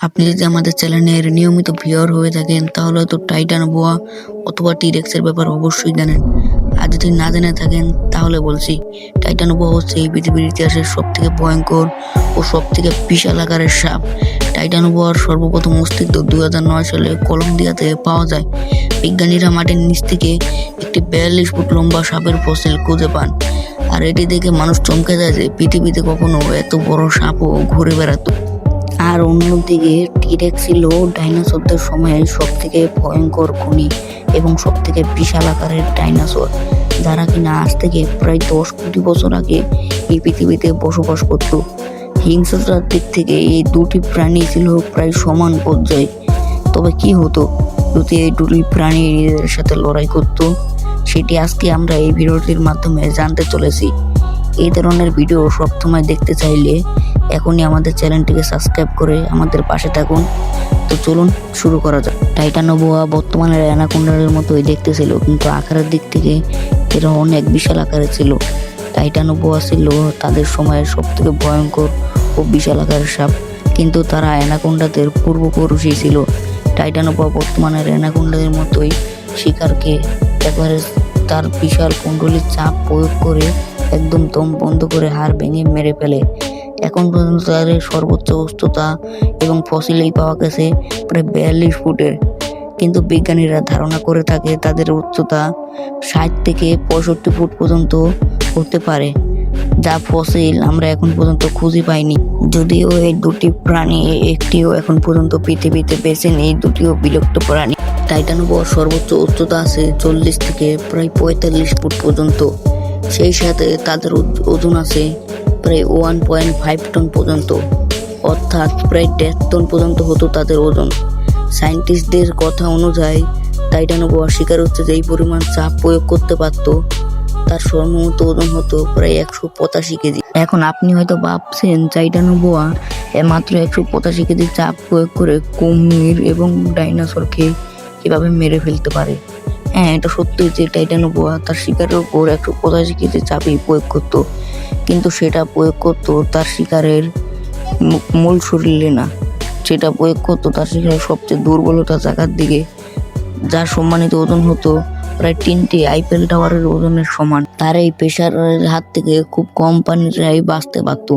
আপনি যদি আমাদের চ্যানেলের নিয়মিত ভিউয়ার হয়ে থাকেন তাহলে হয়তো টাইটান বোয়া অথবা টি-রেক্সের ব্যাপার অবশ্যই জানেন। আর যদি না জেনে থাকেন তাহলে বলছি, টাইটান বোয়া হচ্ছে এই পৃথিবীর ইতিহাসের সবথেকে ভয়ঙ্কর ও সবথেকে বিশাল আকারের সাপ। টাইটান বোয়ার সর্বপ্রথম অস্তিত্ব 2009 সালে কলম্বিয়াতে পাওয়া যায়। বিজ্ঞানীরা মাটির নিচ থেকে একটি 42 ফুট লম্বা সাপের ফসিল খুঁজে পান, আর এটি দেখে মানুষ চমকে যায় যে পৃথিবীতে কখনো এত বড় সাপও ঘুরে বেড়াতো। আর অন্যদিকে টি-রেক্স ছিল ডাইনোসরদের সময়ের সবথেকে ভয়ঙ্কর খুনি এবং সবথেকে বিশাল আকারের ডাইনোসর, যারা কিনা আজ থেকে প্রায় 10 কোটি বছর আগে এই পৃথিবীতে বসবাস করত। হিংস্রতার দিক থেকে এই দুটি প্রাণী ছিল প্রায় সমান পর্যায়ে। তবে কি হতো যদি এই দুটি প্রাণী নিজেদের সাথে লড়াই করত, সেটি আজকে আমরা এই ভিডিওটির মাধ্যমে জানতে চলেছি। এই ধরনের ভিডিও সবসময় দেখতে চাইলে এখনই আমাদের চ্যানেলটিকে সাবস্ক্রাইব করে আমাদের পাশে থাকুন। তো চলুন শুরু করা যাক। টাইটান বোয়া বর্তমানের অ্যানাকোন্ডার মতোই দেখতে ছিল, কিন্তু আকারের দিক থেকে এরা অনেক বিশাল আকারের ছিল। টাইটান বোয়া ছিল তাদের সময়ের সবথেকে ভয়ঙ্কর ও বিশাল আকারের সাপ, কিন্তু তারা অ্যানাকোন্ডাদের পূর্বপুরুষই ছিল। টাইটান বোয়া বর্তমানের অ্যানাকোন্ডাদের মতোই শিকারকে একবারে তার বিশাল কুণ্ডলীর চাপ প্রয়োগ করে একদম দম বন্ধ করে হাড় ভেঙে মেরে ফেলে। এখন পর্যন্ত তাদের সর্বোচ্চ উচ্চতা এবং ফসিলেই পাওয়া গেছে প্রায় 42 ফুটের, কিন্তু বিজ্ঞানীরা ধারণা করে থাকে তাদের উচ্চতা 60 থেকে 65 ফুট পর্যন্ত হতে পারে, যা ফসিল আমরা এখন পর্যন্ত খুঁজে পাইনি। যদিও এই দুটি প্রাণী একটিও এখন পর্যন্ত পৃথিবীতে বেঁচে নেই, দুটিও বিলুপ্ত প্রাণী। টাইটান বোয়ার সর্বোচ্চ উচ্চতা আছে 40 থেকে প্রায় 45 ফুট পর্যন্ত। সেই সাথে তাদের ওজন আছে প্রায় 1.5 টন পর্যন্ত, অর্থাৎ প্রায় 1.5 টন পর্যন্ত হতো তাদের ওজন। সায়েন্টিস্টদের কথা অনুযায়ী টাইটান বোয়া শিকার হচ্ছে যে এই পরিমাণ চাপ প্রয়োগ করতে পারত, তার সর্বমোট ওজন হতো প্রায় 185 কেজি। এখন আপনি হয়তো ভাবছেন টাইটান বোয়া মাত্র 185 কেজি চাপ প্রয়োগ করে কুমির এবং ডাইনোসরকে কিভাবে মেরে ফেলতে পারে। হ্যাঁ, এটা সত্যি যে টাইটান বোয়া তার শিকারের উপর 185 কেজি চাপই প্রয়োগ করত, কিন্তু সেটা প্রয়োগ করতো তার শিকারের মূল শরীরে না, সেটা প্রয়োগ করতো তার শিকারের সবচেয়ে দুর্বলতা জায়গার দিকে, যার সম্মানিত ওজন হতো প্রায় 3টি আইফেল টাওয়ারের ওজনের সমান। তার এই প্রেশারের হাত থেকে খুব কম প্রাণীরাই বাঁচতে পারত।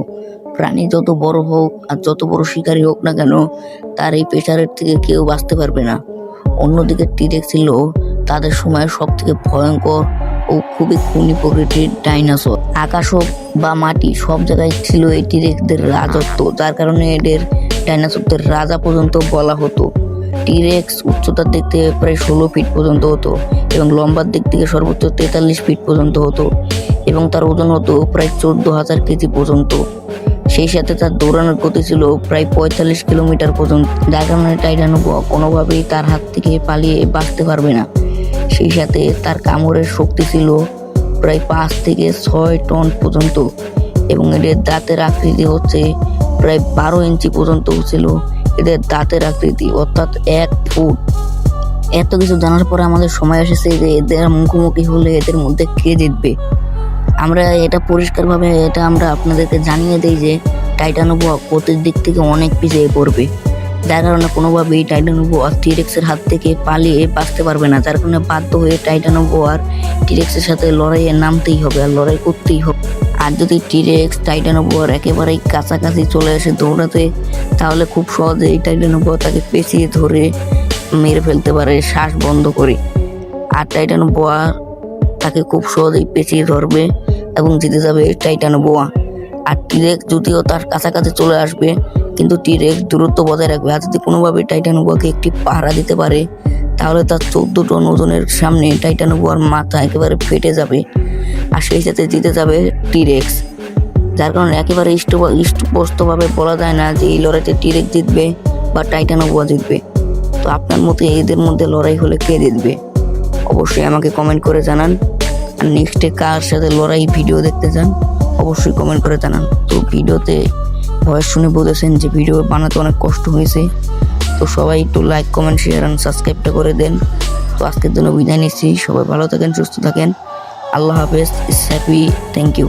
প্রাণী যত বড় হোক আর যত বড় শিকারী হোক না কেন, তার এই প্রেশারের থেকে কেউ বাঁচতে পারবে না। অন্যদিকে টি-রেক্স ছিল তাদের সময়ের সব থেকে ভয়ঙ্কর ও খুবই খুনি প্রকৃতির ডাইনোসর। আকাশ হোক বা মাটি, সব জায়গায় ছিল এই টি-রেক্সদের রাজত্ব, যার কারণে এদের ডাইনোসরদের রাজা পর্যন্ত বলা হতো। টি-রেক্স উচ্চতার দিক থেকে প্রায় 16 ফিট পর্যন্ত হতো এবং লম্বার দিক থেকে সর্বোচ্চ 43 ফিট পর্যন্ত হতো, এবং তার ওজন হতো প্রায় 14,000 কেজি পর্যন্ত। সেই সাথে তার দৌড়ানোর গতি ছিল প্রায় 45 কিলোমিটার পর্যন্ত, যার কারণে টাইটান বোয়া কোনোভাবেই তার হাত থেকে পালিয়ে বাঁচতে পারবে না। সেই সাথে তার কামড়ের শক্তি ছিল প্রায় 5 থেকে 6 টন পর্যন্ত, এবং এদের দাঁতের আকৃতি হচ্ছে প্রায় 12 ইঞ্চি পর্যন্ত ছিল এদের দাঁতের আকৃতি, অর্থাৎ 1 ফুট। এত কিছু জানার পরে আমাদের সময় এসেছে যে এদের মুখোমুখি হলে এদের মধ্যে কে জিতবে। আমরা এটা পরিষ্কারভাবে আমরা আপনাদেরকে জানিয়ে দিই যে টাইটান বোয়া গতির দিক থেকে অনেক পিছিয়ে পড়বে, যার কারণে কোনোভাবেই টাইটান বোয়া টি-রেক্সের হাত থেকে পালিয়ে বাঁচতে পারবে না। যার কারণে বাধ্য হয়ে টাইটান বোয়ার টি-রেক্সের সাথে লড়াইয়ে নামতেই হবে আর লড়াই করতেই হবে। আর যদি টি-রেক্স টাইটান বোয়ার একেবারেই কাছাকাছি চলে আসে দৌড়াতে, তাহলে খুব সহজেই টাইটান বোয়া তাকে পেঁচিয়ে ধরে মেরে ফেলতে পারে শ্বাস বন্ধ করে। আর টাইটান বোয়া তাকে খুব সহজেই পেঁচিয়ে ধরবে এবং জিতে যাবে টাইটান বোয়া। আর টি-রেক্স যদিও তার কাছাকাছি চলে আসবে, কিন্তু টি-রেক্স দূরত্ব বজায় রাখবে। আর যদি কোনোভাবে টাইটান বোয়াকে একটি পাহারা দিতে পারে, তাহলে তার 14 টন ওজনের সামনে টাইটান বোয়ার মাথা একেবারে ফেটে যাবে, আর সেই সাথে জিতে যাবে টি-রেক্স। যার কারণে একেবারে স্পষ্টভাবে বলা যায় না যে এই লড়াইতে টি-রেক্স জিতবে বা টাইটান বোয়া জিতবে। তো আপনার মতে এদের মধ্যে লড়াই হলে কে জিতবে অবশ্যই আমাকে কমেন্ট করে জানান। আর নেক্সটে কার সাথে লড়াই ভিডিও দেখতে চান অবশ্যই কমেন্ট করে জানান। তো ভিডিওতে ভয়েস শুনে বলেছেন যে ভিডিও বানাতে অনেক কষ্ট হয়েছে, তো সবাই একটু লাইক, কমেন্ট, শেয়ার আর সাবস্ক্রাইবটা করে দেন। তো আজকের জন্য বিদায় নিচ্ছি। সবাই ভালো থাকেন, সুস্থ থাকেন। আল্লাহ হাফেজ। ইস হ্যাপি। Thank you.